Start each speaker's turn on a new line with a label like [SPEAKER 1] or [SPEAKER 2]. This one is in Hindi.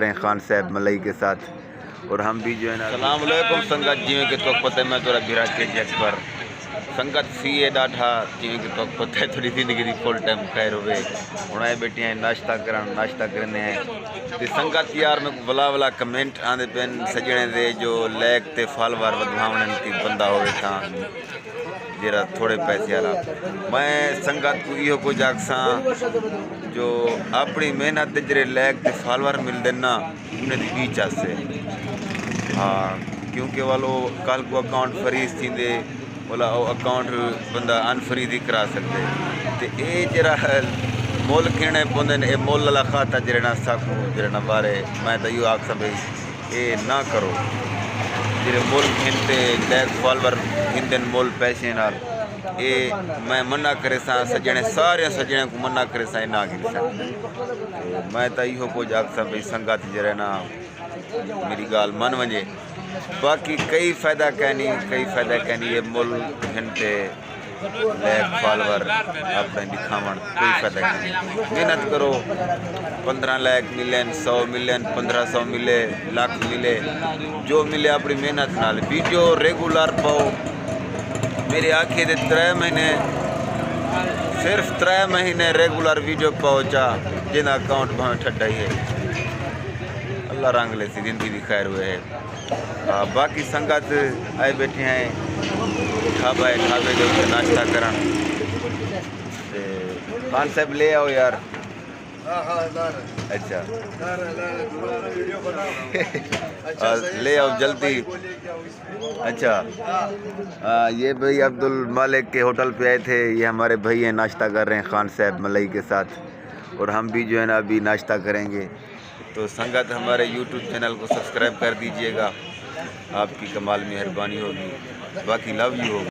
[SPEAKER 1] रहे हैं खान साहब मलाई के साथ, और हम भी जो है ना सलाम अलैकुम संगत जिमें कि तो पता है मैं थोड़ा बिरा के जज पर संगत सी है डाठा जिमें कि तो पता है थोड़ी जिंदगी की फुल टाइम खैर हुए हूँ बैठे हैं नाश्ता करने हैं तो संगत यार मैं वला कमेंट आते पेन सजने दे जो लैक ते फॉलोवर वधावन की बंदा होवे था जरा थोड़े पैसे वाला मैं संगत को यो कुछ आखसा जो अपनी मेहनत जरे लैक ते फॉलोवर मिलते ना उन्हें बीच आसे हाँ क्योंकि वालो कल को अकाउंट फ्रीज थी बोला अकाउंट बंदा अनफ्रीज ही करा सकते तो ये जरा मुल खेने पौंदे ने मुल वाला खाता जरा साकू जरा बारे मैं तो यो आखसा भाई ये ना करो जेरे मुल खिनते लैक फॉलोवर खिंदन मुल पैसे नाल ये मैं मना करे सा सजने सारे सजने को मना करे सा ना गिन सकते मैं तो यो कुछ आखसा भाई संगत जरा ना मेरी गाल मन वजे बाकी कई फायदा कहनी ये मुल घंटे लैक फॉलोवर अपने दिखावन कोई फायदा नहीं मेहनत करो 15 लाख मिलन 100 मिलन 1500 मिले लाख मिले जो मिले अपनी मेहनत नाल वीडियो रेगुलर पाओ मेरे आखे दे 3 महीने सिर्फ 3 महीने रेगुलर वीडियो पाओ चा जिना अकाउंट भावे ठड्डा ही है अल्लाह रंग ले सी जिंदगी की खैर हुए है बाकी संगत आए बैठे हैं ढाबे के ऊपर नाश्ता करन खान साहब ले आओ यार अच्छा ले आओ जल्दी अच्छा ये भाई अब्दुल मालिक के होटल पे आए थे ये हमारे भाई हैं नाश्ता कर रहे हैं खान साहब मलाई के साथ और हम भी जो है ना अभी नाश्ता करेंगे तो संगत हमारे YouTube चैनल को सब्सक्राइब कर दीजिएगा आपकी कमाल मेहरबानी होगी बाकी लव यू होगी।